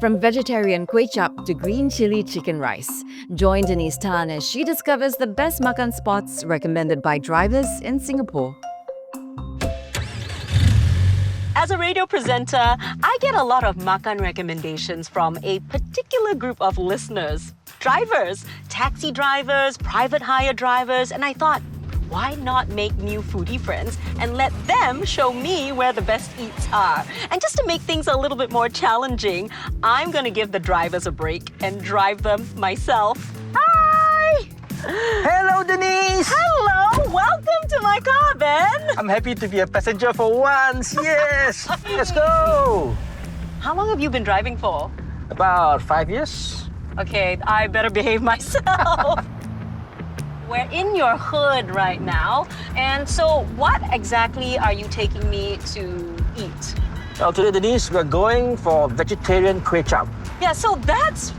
From vegetarian kway chap to green chili chicken rice. Join Denise Tan as she discovers the best makan spots recommended by drivers in Singapore. As a radio presenter, I get a lot of makan recommendations from a particular group of listeners. Drivers, taxi drivers, private hire drivers, and I thought, why not make new foodie friends and let them show me where the best eats are? And just to make things a little bit more challenging, I'm going to give the drivers a break and drive them myself. Hi! Hello, Denise! Hello! Welcome to my car, Ben! I'm happy to be a passenger for once. Yes! Let's go! How long have you been driving for? About 5 years. Okay, I better behave myself. We're in your hood right now. And so what exactly are you taking me to eat? Well, today, Denise, we're going for vegetarian kway chap. Yeah, so that's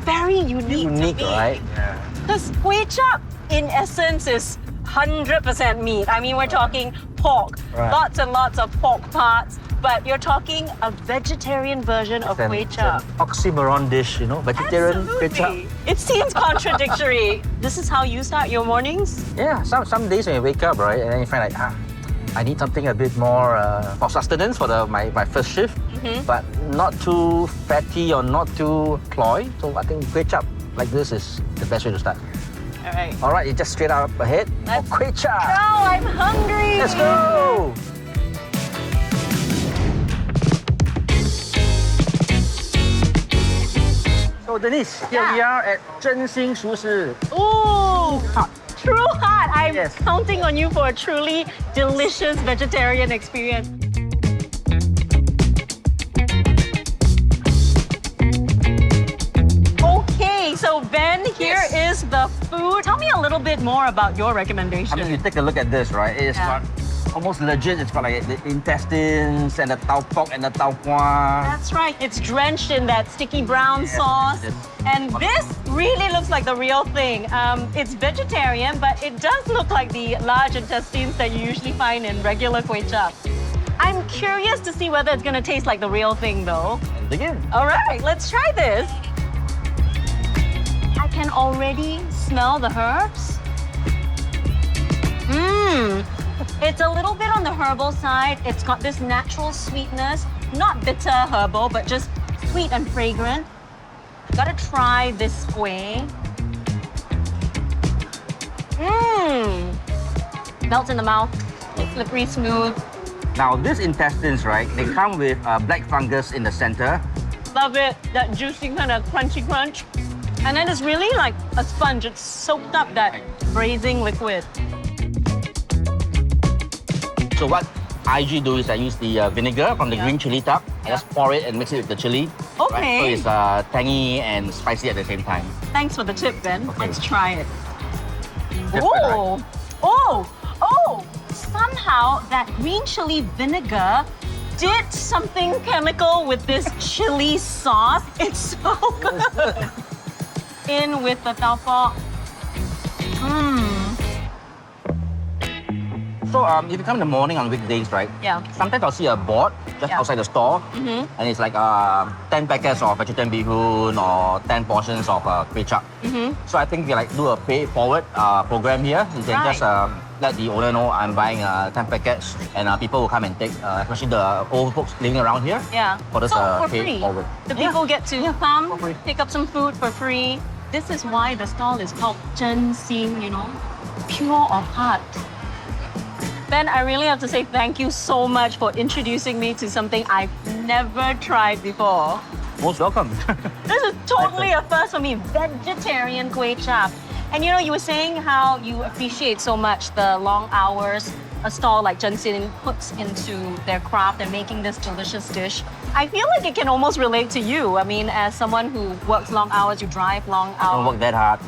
very unique to me. Right? Yeah. Because kway chap, in essence, is 100% meat. I mean, we're talking pork, Right. lots and lots of pork parts, but you're talking a vegetarian version of kway chap. It's an oxymoron dish, you know, vegetarian kway chap. Absolutely. It seems contradictory. This is how you start your mornings? Yeah, some days when you wake up, right, and then you find like, I need something a bit more for sustenance for my first shift, but not too fatty or not too cloy. So I think kway chap like this is the best way to start. All right. All right, you just straight up ahead. Let's kway chap. go, I'm hungry. Let's go. So Denise, here we are at 真心熟食. Ooh, true heart. I'm Yes. counting on you for a truly delicious vegetarian experience. Okay, so Ben, here is the food. Tell me a little bit more about your recommendation. I mean, you take a look at this, right? It's got almost legit. It's got like the intestines and the tau pok and the tau kwa. That's right. It's drenched in that sticky brown sauce. yes. And this really looks like the real thing. It's vegetarian, but it does look like the large intestines that you usually find in regular kway chap. I'm curious to see whether it's going to taste like the real thing, though. Dig in. All right, let's try this. I can already smell the herbs. It's a little bit on the herbal side. It's got this natural sweetness, not bitter herbal, but just sweet and fragrant. Gotta try this kway. Melts in the mouth, slippery smooth. Now, these intestines, right, they come with black fungus in the center. Love it, that juicy kind of crunchy crunch. And then it's really like a sponge. It's soaked up that braising liquid. So what I usually do is I use the vinegar from the green chili tub. I just pour it and mix it with the chili. Okay. Right? So it's tangy and spicy at the same time. Thanks for the tip, Ben. Okay. Let's try it. That's Oh, oh! Somehow that green chili vinegar did something chemical with this chili sauce. It's so good. In with the tau pok. So if you come in the morning on weekdays, right? Yeah. Sometimes I'll see a board just outside the store, and it's like 10 packets of vegetarian bihun or 10 portions of kway chap. So I think if you like do a pay forward program here, you can just let the owner know I'm buying 10 packets, and people will come and take, especially the old folks living around here. Yeah. For this so for pay free. forward. The people get to come, for free. pick up some food for free. This is why the stall is called 真心, you know, pure of heart. Ben, I really have to say thank you so much for introducing me to something I've never tried before. Most welcome. This is totally a first for me, vegetarian kway chap. And you know, you were saying how you appreciate so much the long hours a stall like Zhenxin puts into their craft and making this delicious dish. I feel like it can almost relate to you. I mean, as someone who works long hours, you drive long hours. Don't work that hard.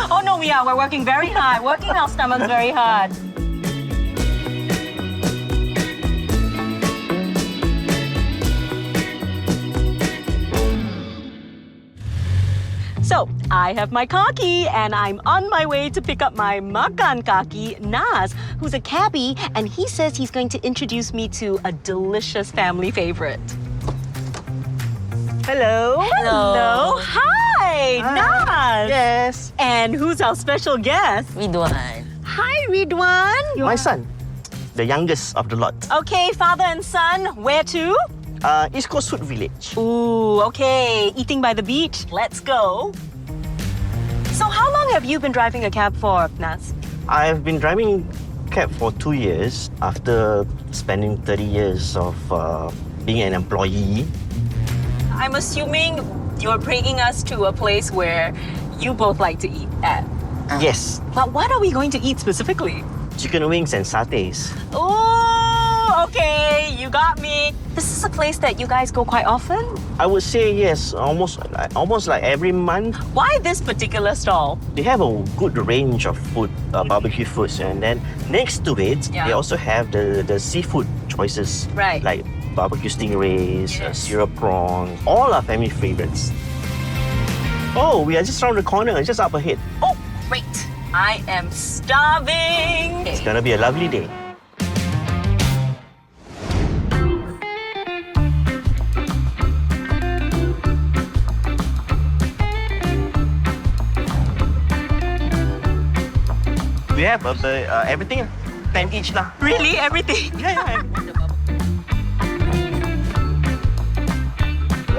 Oh no, we are. We're working very hard, working our stomachs very hard. So So, I have my kaki and I'm on my way to pick up my Makan Kaki, Naz, who's a cabbie, and he says he's going to introduce me to a delicious family favorite. Hello. Hello. Hi, Naz. Yes. And who's our special guest? Ridwan. Hi, Ridwan. My son, the youngest of the lot. Okay, father and son, where to? East Coast Food Village. Ooh, okay. Eating by the beach. Let's go. So how long have you been driving a cab for, Naz? I've been driving cab for 2 years after spending 30 years of being an employee. I'm assuming you're bringing us to a place where you both like to eat at. Yes, But what are we going to eat specifically? chicken wings and satays. Ooh, okay. You got me. This is a place that you guys go quite often? I would say yes, almost like every month. Why this particular stall? They have a good range of food, barbecue foods, and then next to it, Yeah. they also have the seafood choices, Right. like barbecue stingrays, Yes. syrup prawn, all are family favorites. Oh, we are just around the corner, just up ahead. Oh, great. I am starving. It's gonna be a lovely day. We have everything, 10 each lah. Really? Everything? Yeah.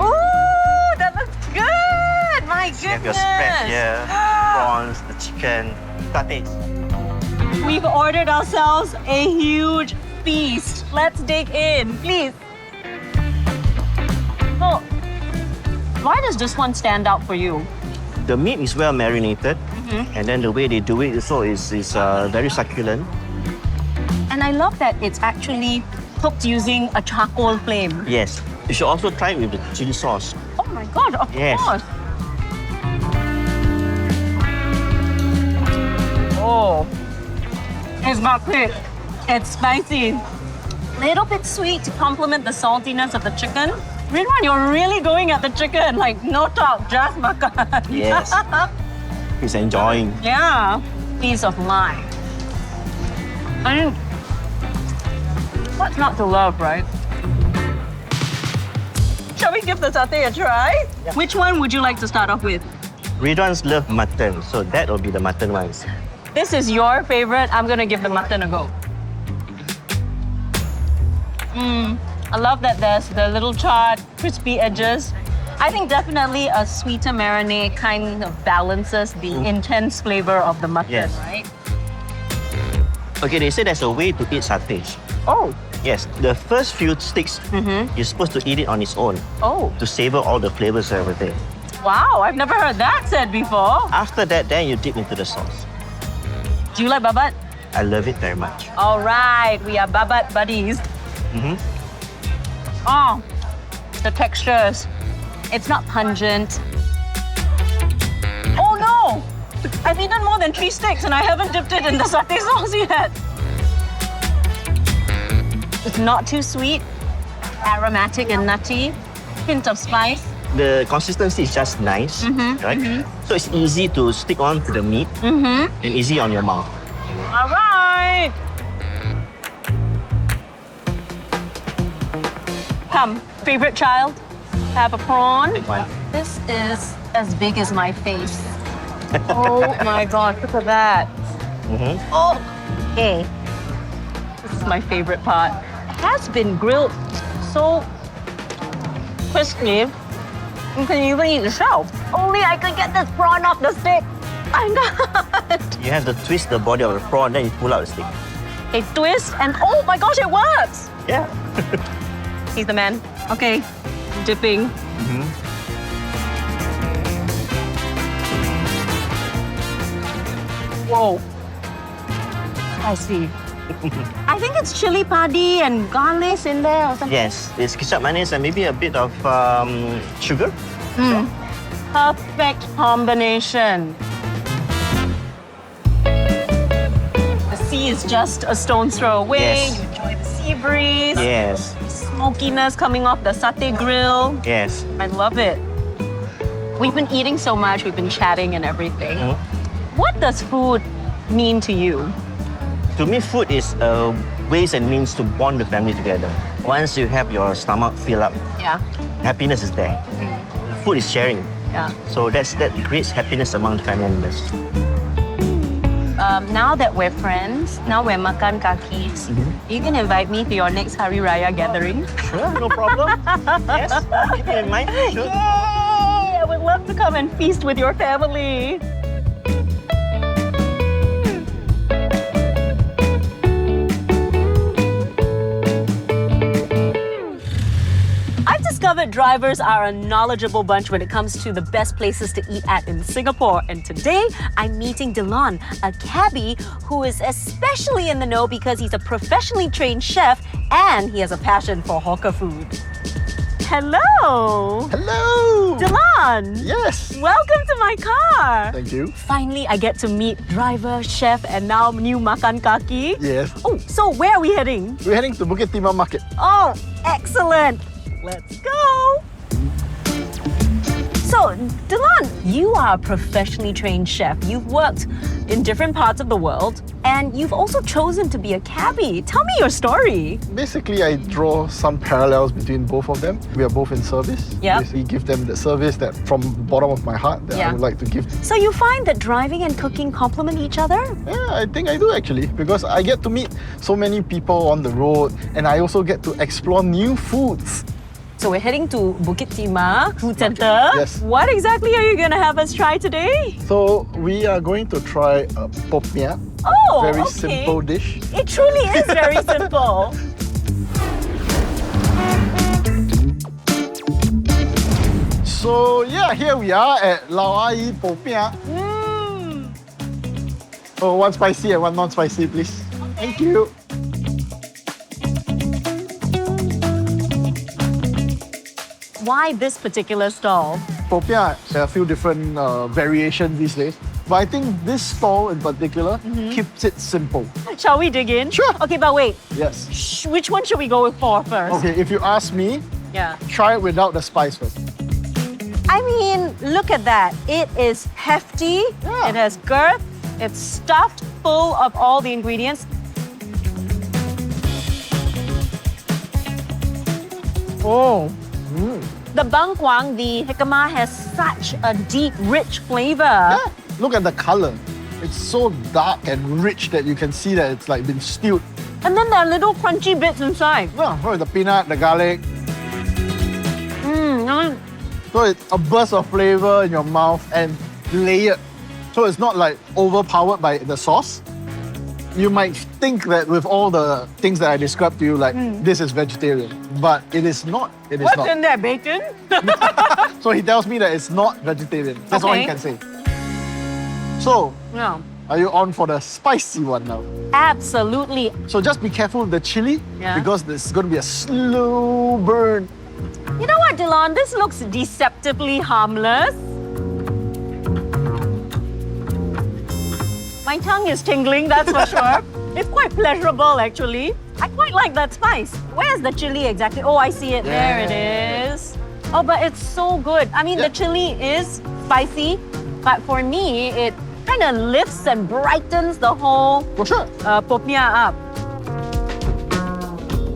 Ooh, that looks good. My goodness. You have your spread here, prawns, the chicken, satay. We've ordered ourselves a huge feast. Let's dig in, please. So, why does this one stand out for you? The meat is well marinated, and then the way they do it also is very succulent. And I love that it's actually cooked using a charcoal flame. Yes. You should also try it with the chili sauce. Oh my God, of Yes. course. Oh, it's not quick. It's spicy. Little bit sweet to complement the saltiness of the chicken. Ridwan, you're really going at the chicken. Like, no talk, just makan. Yes. He's enjoying. Yeah. Peace of mind. I mean, what's not to love, right? Shall we give the satay a try? Yeah. Which one would you like to start off with? Ridwan's love mutton, so that will be the mutton ones. This is your favorite. I'm gonna give the mutton a go. I love that there's the little charred, crispy edges. I think definitely a sweeter marinade kind of balances the intense flavor of the mutton, Yes. right? Okay, they say there's a way to eat satay. Oh, Yes, the first few sticks, you're supposed to eat it on its own oh, to savor all the flavors and everything. wow! I've never heard that said before. After that, then you dip into the sauce. Do you like babat? I love it very much. All right, we are babat buddies. Oh, the textures. It's not pungent. Oh no! I've eaten more than 3 sticks and I haven't dipped it in the satay sauce yet. It's not too sweet, aromatic and nutty, hint of spice. The consistency is just nice, right? So it's easy to stick on to the meat and easy on your mouth. All right. Come, favorite child, have a prawn. Take one. This is as big as my face. Oh my God, look at that. Oh, okay. This is my favorite part. It has been grilled so crispy, you can even eat the shell. Only I could get this prawn off the stick. I can't. You have to twist the body of the prawn, then you pull out the stick. A twist and oh my gosh, it works. Yeah. He's the man. Okay, dipping. Whoa. I see. I think it's chili padi and garlic in there or something. Yes, it's kicap manis and maybe a bit of sugar. Perfect combination. The sea is just a stone's throw away. Yes. You enjoy the sea breeze. Yes, Smokiness coming off the satay grill. yes. I love it. We've been eating so much, we've been chatting and everything. What does food mean to you? To me, food is ways and means to bond the family together. Once you have your stomach fill up, Yeah. happiness is there. Food is sharing. Yeah. So that creates happiness among the family members. Now that we're friends, now we're Makan Kakis, you can invite me to your next Hari Raya gathering. Sure, no problem. Yes, keep it in mind. Sure. Yay! I would love to come and feast with your family. I've discovered drivers are a knowledgeable bunch when it comes to the best places to eat at in Singapore. And today, I'm meeting Delon, a cabbie who is especially in the know because he's a professionally trained chef and he has a passion for hawker food. Hello! Hello! Delon! Yes! Welcome to my car! Thank you. Finally, I get to meet driver, chef, and now new Makan Kaki. Yes. Oh, so where are we heading? We're heading to Bukit Timah Market. Oh, excellent! Let's go! So, Delon, you are a professionally trained chef. You've worked in different parts of the world and you've also chosen to be a cabbie. Tell me your story. Basically, I draw some parallels between both of them. We are both in service. Yeah. Basically, give them the service that from the bottom of my heart that Yeah. I would like to give. So you find that driving and cooking complement each other? Yeah, I think I do actually, because I get to meet so many people on the road and I also get to explore new foods. So we're heading to Bukit Timah Food Centre. Yes. What exactly are you going to have us try today? So we are going to try a Popiah. Oh, Very okay. simple dish. It truly is very simple. So yeah, here we are at Lao Ai Popiah. Oh, one spicy and one non-spicy, please. Thank you. Why this particular stall? Popiah, there are a few different variations these days. But I think this stall in particular keeps it simple. Shall we dig in? Sure. Okay, but wait. Yes. Which one should we go for first? Okay, if you ask me, Yeah. try it without the spice first. I mean, look at that. It is hefty. Yeah. It has girth. It's stuffed full of all the ingredients. Oh, The bangkwang, the jicama, has such a deep, rich flavor. yeah. Look at the color. It's so dark and rich that you can see that it's like been stewed. And then there are little crunchy bits inside. Yeah, with the peanut, the garlic. So it's a burst of flavor in your mouth and layered. So it's not like overpowered by the sauce. You might think that with all the things that I described to you, like this is vegetarian, but it is not. It is What's not. in there, bacon? So he tells me that it's not vegetarian. That's all he Okay. can say. So, No. are you on for the spicy one now? Absolutely. So just be careful with the chili Yeah. because this is going to be a slow burn. You know what, Delon? This looks deceptively harmless. My tongue is tingling, that's for sure. It's quite pleasurable, actually. I quite like that spice. Where's the chili exactly? Oh, I see it. There it is. Oh, but it's so good. I mean, Yeah. the chili is spicy, but for me, it kind of lifts and brightens the whole For sure. Popiah up.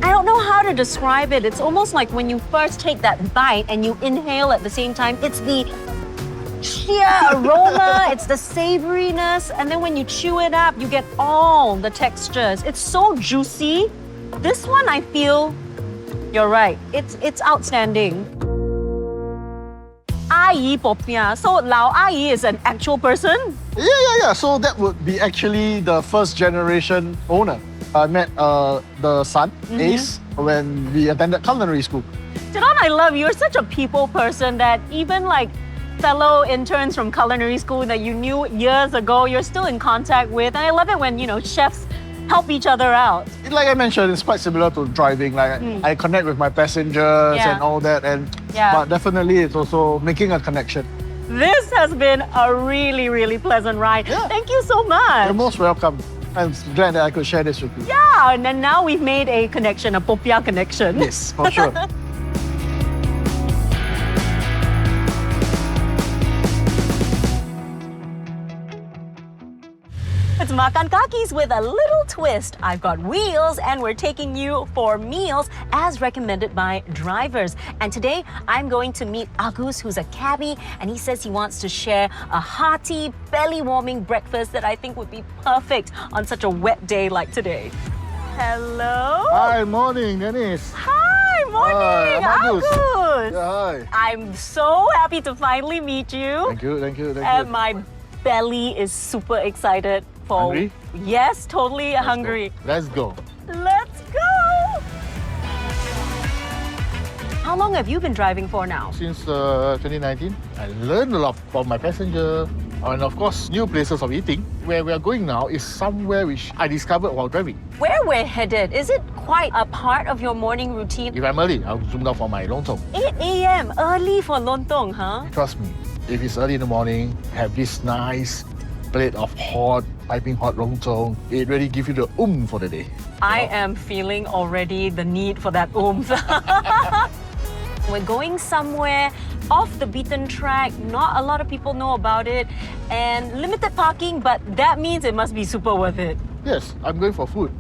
I don't know how to describe it. It's almost like when you first take that bite and you inhale at the same time. It's the sheer aroma, it's the savoriness, and then when you chew it up, you get all the textures. It's so juicy. This one, I feel, you're right. It's outstanding. Ai Popiah. So Lao Ai is an actual person? Yeah. So that would be actually the first generation owner. I met the son, Ace, when we attended culinary school. Delon, I love you. You're such a people person that even like fellow interns from culinary school that you knew years ago, you're still in contact with. And I love it when, you know, chefs help each other out. Like I mentioned, it's quite similar to driving. Like I connect with my passengers Yeah. and all that, and Yeah. but definitely it's also making a connection. This has been a really, really pleasant ride. Yeah. Thank you so much. You're most welcome. I'm glad that I could share this with you. Yeah, and then now we've made a connection, a Popiah connection. Yes, for sure. Makan Kakis with a little twist. I've got wheels and we're taking you for meals as recommended by drivers. And today I'm going to meet Agus, who's a cabbie, and he says he wants to share a hearty, belly-warming breakfast that I think would be perfect on such a wet day like today. Hello? Hi, morning, Denise. Hi, morning, I'm Agus. Agus. Yeah, hi. I'm so happy to finally meet you. Thank you. And my belly is super excited for... Hungry? Yes, totally hungry. Let's go. Let's go! How long have you been driving for now? Since 2019, I learned a lot from my passenger and of course, new places of eating. Where we are going now is somewhere which I discovered while driving. Where we're headed, is it quite a part of your morning routine? If I'm early, I'll zoom down for my Lontong. 8 a.m. early for Lontong, huh? Trust me, if it's early in the morning, have this nice plate of hot, piping hot Lontong, it really gives you the for the day. I am feeling already the need for that oomph. We're going somewhere off the beaten track. Not a lot of people know about it. And limited parking, but that means it must be super worth it. Yes, I'm going for food.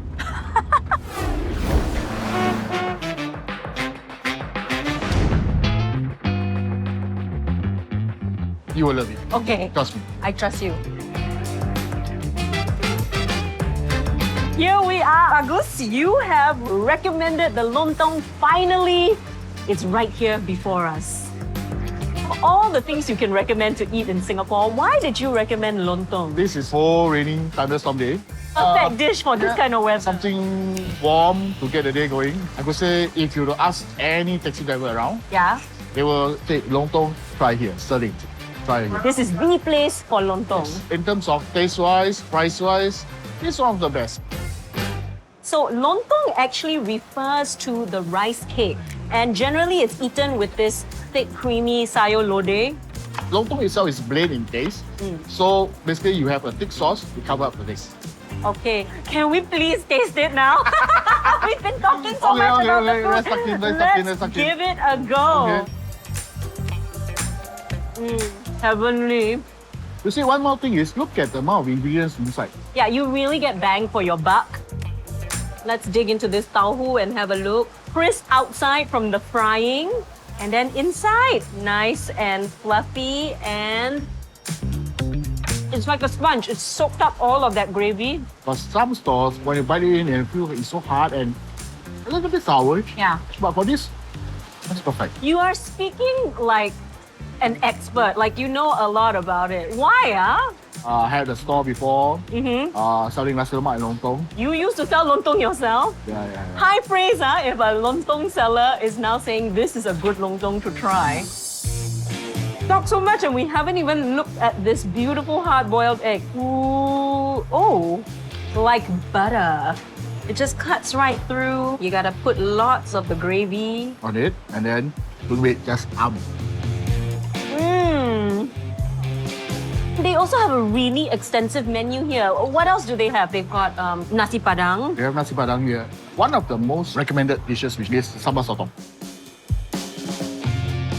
You will love it. Okay, Trust me. I trust you. Here we are, Agus. You have recommended the Lontong. Finally, it's right here before us. Of all the things you can recommend to eat in Singapore, why did you recommend Lontong? This is for raining thunderstorm day. Perfect dish for this kind of weather. Something warm to get the day going. I could say if you were to ask any taxi driver around, Yeah, they will say Lontong, try here, Stirling. Try here. this is the place for Lontong. In terms of taste-wise, price-wise, it's one of the best. So Lontong actually refers to the rice cake. And generally it's eaten with this thick, creamy sayur lodeh. Lontong itself is bland in taste. So basically you have a thick sauce to cover up the taste. Okay, can we please taste it now? We've been talking so much about the food. Let's suck in, let's suck in. Give it a go. Okay. Heavenly. You see, one more thing is look at the amount of ingredients inside. Yeah, you really get bang for your buck. Let's dig into this tauhu and have a look. Crisp outside from the frying, and then inside, nice and fluffy, and it's like a sponge. It's soaked up all of that gravy. But some stores, when you bite it in, you feel it's so hard and a little bit sour. Yeah. But for this, that's perfect. You are speaking like an expert, like you know a lot about it. Why, huh? I had a store before selling nasi lemak and lontong. You used to sell lontong yourself? Yeah. High praise, huh? If a lontong seller is now saying this is a good lontong to try. Talk so much and we haven't even looked at this beautiful hard-boiled egg. Ooh, oh, like butter. It just cuts right through. You gotta put lots of the gravy. On it, and then don't wait, just They also have a really extensive menu here. What else do they have? They've got nasi padang. They have nasi padang here. One of the most recommended dishes, which is sambal sotong.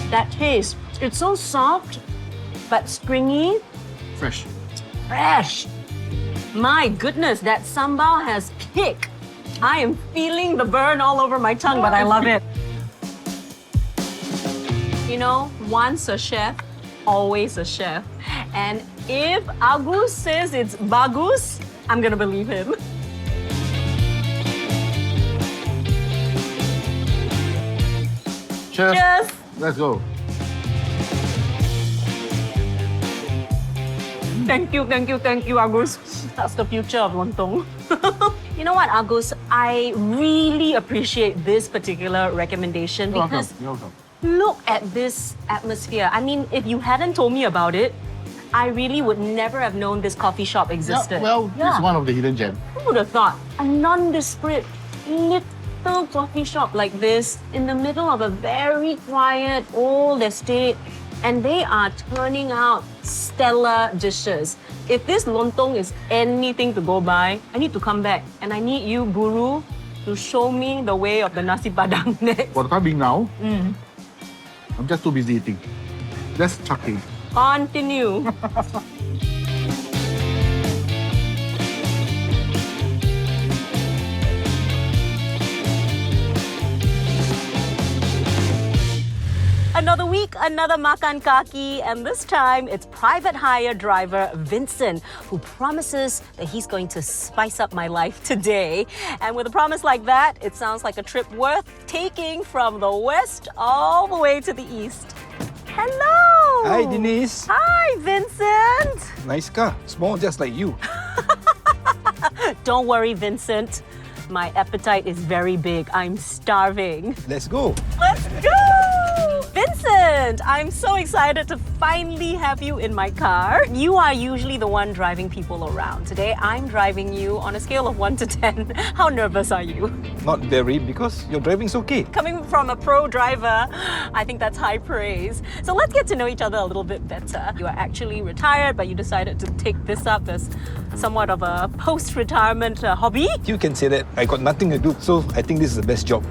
That taste, it's so soft, but springy. Fresh. Fresh. My goodness, that sambal has kick. I am feeling the burn all over my tongue, but I love it. You know, once a chef, always a chef. And if Agus says it's bagus, I'm gonna believe him. Cheers. Cheers. Let's go. Thank you, Agus. That's the future of Lontong. You know what, Agus? I really appreciate this particular recommendation because You're welcome. look at this atmosphere. I mean, if you hadn't told me about it, I really would never have known this coffee shop existed. It's one of the hidden gems. Who would have thought? A nondescript little coffee shop like this in the middle of a very quiet old estate, and they are turning out stellar dishes. If this lontong is anything to go by, I need to come back and I need you, Guru, to show me the way of the nasi padang next. For the time being now, I'm just too busy eating. Just chucking. Continue. Another week, another Makan Kaki, and this time it's private hire driver Vincent who promises that he's going to spice up my life today. And with a promise like that, it sounds like a trip worth taking from the west all the way to the east. Hello! Hi, Denise. Hi, Vincent! Nice car. Small, just like you. Don't worry, Vincent. My appetite is very big. I'm starving. Let's go. Let's go! Vincent, I'm so excited to finally have you in my car. You are usually the one driving people around. Today, I'm driving you on a scale of 1 to 10. How nervous are you? Not very, because your driving's okay. Coming from a pro driver, I think that's high praise. So let's get to know each other a little bit better. You are actually retired, but you decided to take this up as somewhat of a post-retirement hobby. You can say that. I got nothing to do, so I think this is the best job.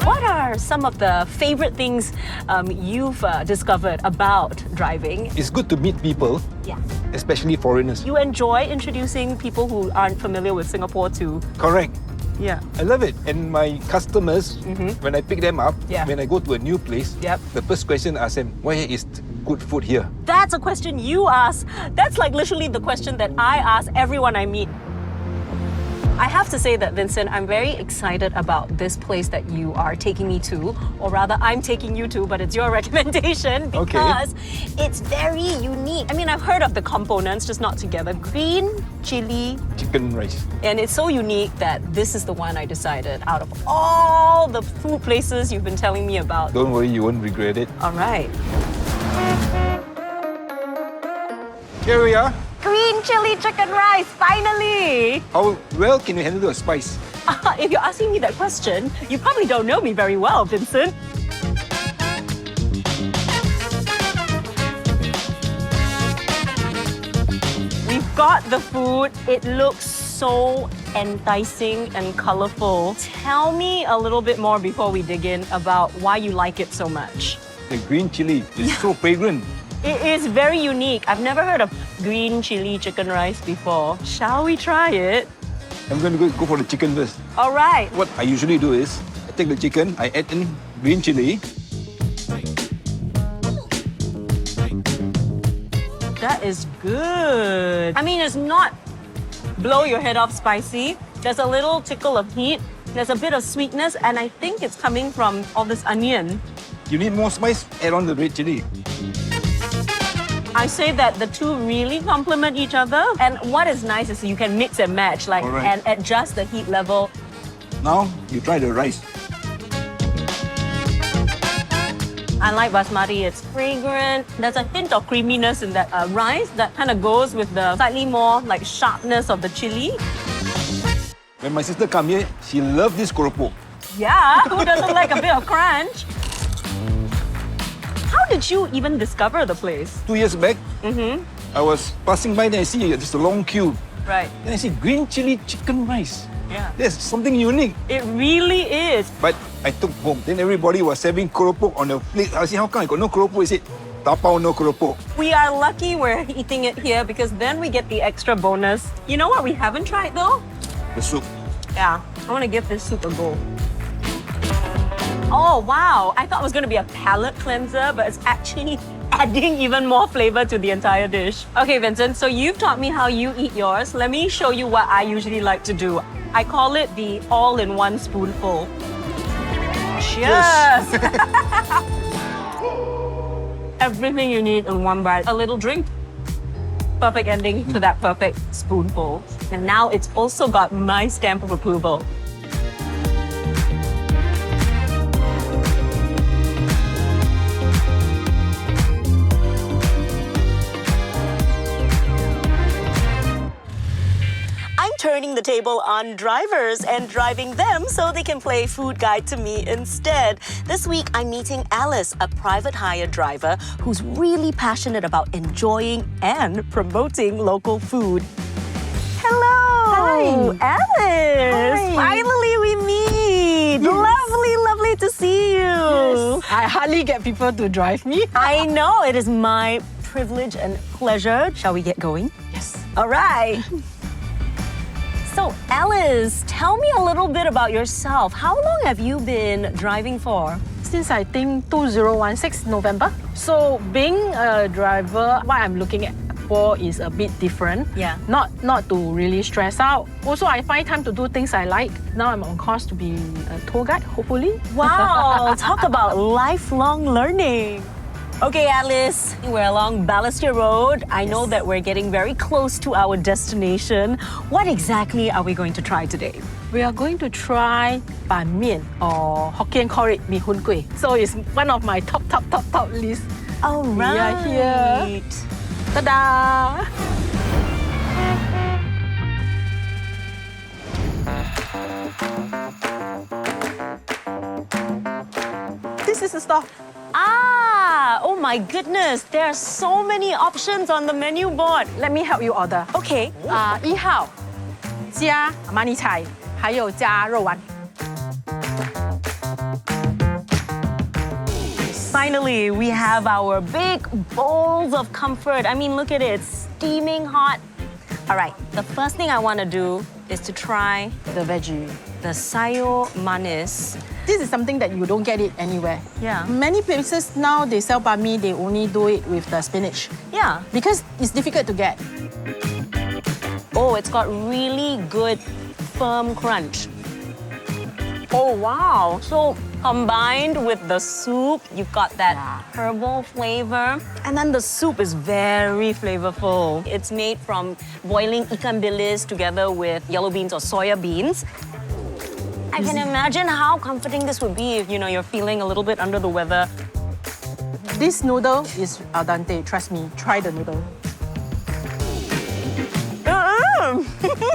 What are some of the favorite things you've discovered about driving? It's good to meet people, Yeah. especially foreigners. You enjoy introducing people who aren't familiar with Singapore to... Correct. Yeah. I love it. And my customers, when I pick them up, Yeah. when I go to a new place, Yep. the first question I ask them, where is good food here? That's a question you ask. That's like literally the question that I ask everyone I meet. I have to say that, Vincent, I'm very excited about this place that you are taking me to, or rather, I'm taking you to, but it's your recommendation because it's very unique. I mean, I've heard of the components, just not together. Green chili, Chicken rice. and it's so unique that this is the one I decided out of all the food places you've been telling me about. Don't worry, you won't regret it. All right. Here we are. Green chili chicken rice, finally! How well can you handle a spice? If you're asking me that question, you probably don't know me very well, Vincent. We've got the food. It looks so enticing and colorful. Tell me a little bit more before we dig in about why you like it so much. The green chili is so fragrant. It is very unique. I've never heard of green chili chicken rice before. Shall we try it? I'm going to go for the chicken first. All right. What I usually do is, I take the chicken, I add in green chili. That is good. I mean, it's not blow your head off spicy. There's a little tickle of heat. There's a bit of sweetness, and I think it's coming from all this onion. You need more spice, add on the red chili. I say that the two really complement each other. And what is nice is you can mix and match, like, Alright. and adjust the heat level. Now, you try the rice. I like basmati. It's fragrant. There's a hint of creaminess in that rice that kind of goes with the slightly more like sharpness of the chili. When my sister come here, she loved this keropok. Yeah, who doesn't like a bit of crunch? How did you even discover the place? 2 years back, I was passing by, then I see there's a long queue. Right. Then I see green chili chicken rice. Yeah. There's something unique. It really is. But I took home. Then everybody was serving keropok on the plate. I said, how come I got no keropok? He said, tapao no keropok. We are lucky we're eating it here because then we get the extra bonus. You know what we haven't tried though? The soup. Yeah. I want to give this soup a go. Oh, wow. I thought it was going to be a palate cleanser, but it's actually adding even more flavor to the entire dish. Okay, Vincent, so you've taught me how you eat yours. Let me show you what I usually like to do. I call it the all-in-one spoonful. Cheers! Everything you need in one bite. A little drink. Perfect ending to that perfect spoonful. And now it's also got my stamp of approval. Turning the table on drivers and driving them so they can play food guide to me instead. This week, I'm meeting Alice, a private hire driver who's really passionate about enjoying and promoting local food. Hello! Hi. Alice! Hi. Finally, we meet! Lovely to see you! I hardly get people to drive me. I know, it is my privilege and pleasure. Shall we get going? Yes. All right. So, Alice, tell me a little bit about yourself. How long have you been driving for? since I think 2016 November. So being a driver, what I'm looking at for is a bit different. Yeah. Not to really stress out. Also, I find time to do things I like. Now I'm on course to be a tour guide, hopefully. Wow, talk about lifelong learning. Okay, Alice, we're along Balestier Road. I know that we're getting very close to our destination. What exactly are we going to try today? We are going to try ban mian, or Hokkien call it mi hun kueh. So it's one of my top list. All right. We are here. Ta-da! This is the stall. Ah, oh my goodness, there are so many options on the menu board. Let me help you order. Okay. 1号加马尼菜，还有加肉丸。 Finally, we have our big bowls of comfort. I mean, look at it, it's steaming hot. All right, the first thing I want to do is to try The veggie. the sayo manis. This is something that you don't get it anywhere. Yeah. Many places now they sell banh mi, they only do it with the spinach Yeah. because it's difficult to get. Oh, it's got really good firm crunch. Oh, wow. So combined with the soup, you've got that herbal flavor. And then the soup is very flavorful. It's made from boiling ikan bilis together with yellow beans or soya beans. I can imagine how comforting this would be if, you're feeling a little bit under the weather. This noodle is al dente, trust me, try the noodle.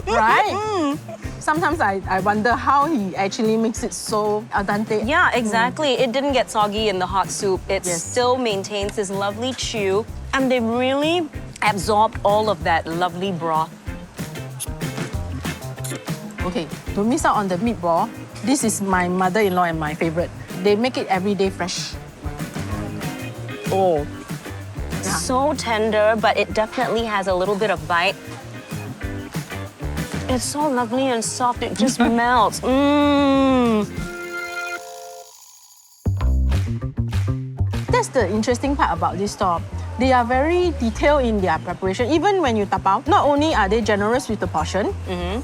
Right? Sometimes I wonder how he actually makes it so al dente. Yeah, exactly. It didn't get soggy in the hot soup. It still maintains this lovely chew. And they really absorbed all of that lovely broth. Okay, to miss out on the meatball, this is my mother-in-law and my favorite. They make it every day fresh. Oh, so tender, but it definitely has a little bit of bite. It's so lovely and soft, it just melts. That's the interesting part about this store. They are very detailed in their preparation. Even when you tapao, not only are they generous with the portion,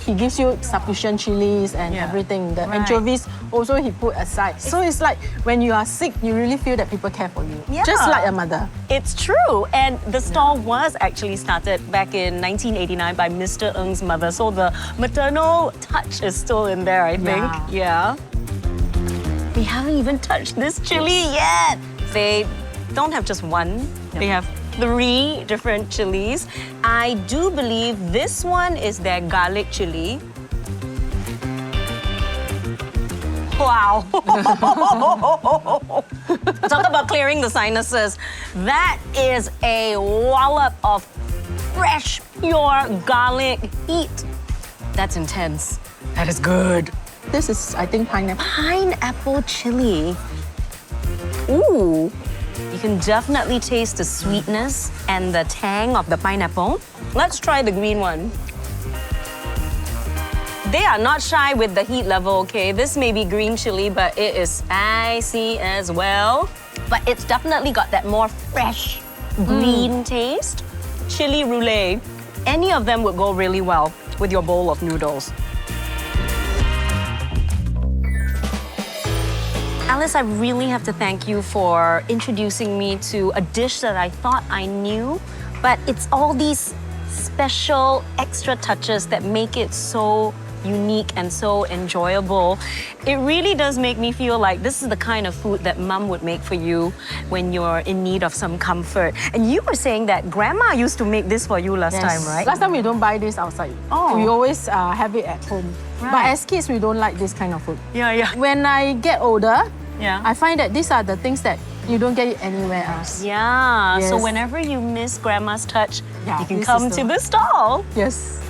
he gives you sufficient chilies and everything. The anchovies also he put aside. So it's like when you are sick, you really feel that people care for you. Yeah. Just like a mother. It's true. And the stall was actually started back in 1989 by Mr. Ng's mother. So the maternal touch is still in there, I think. Yeah. We haven't even touched this chili yet. They don't have just one. They have 3 different chilies. I do believe this one is their garlic chili. Wow. Talk about clearing the sinuses. That is a wallop of fresh, pure garlic heat. That's intense. That is good. This is, I think, pineapple. Pineapple chili. Ooh. You can definitely taste the sweetness and the tang of the pineapple. Let's try the green one. They are not shy with the heat level, okay? This may be green chili, but it is spicy as well. But it's definitely got that more fresh green taste. Chili roulade. Any of them would go really well with your bowl of noodles. Alice, I really have to thank you for introducing me to a dish that I thought I knew, but it's all these special extra touches that make it so unique and so enjoyable. It really does make me feel like this is the kind of food that Mum would make for you when you're in need of some comfort. And you were saying that Grandma used to make this for you last time, right? Last time we don't buy this outside. Oh. We always have it at home. But Right. as kids, we don't like this kind of food. Yeah. When I get older, Yeah. I find that these are the things that you don't get it anywhere else. Yeah, so Yes. whenever you miss Grandma's touch, Yeah, you can this come is to the- the stall. Yes.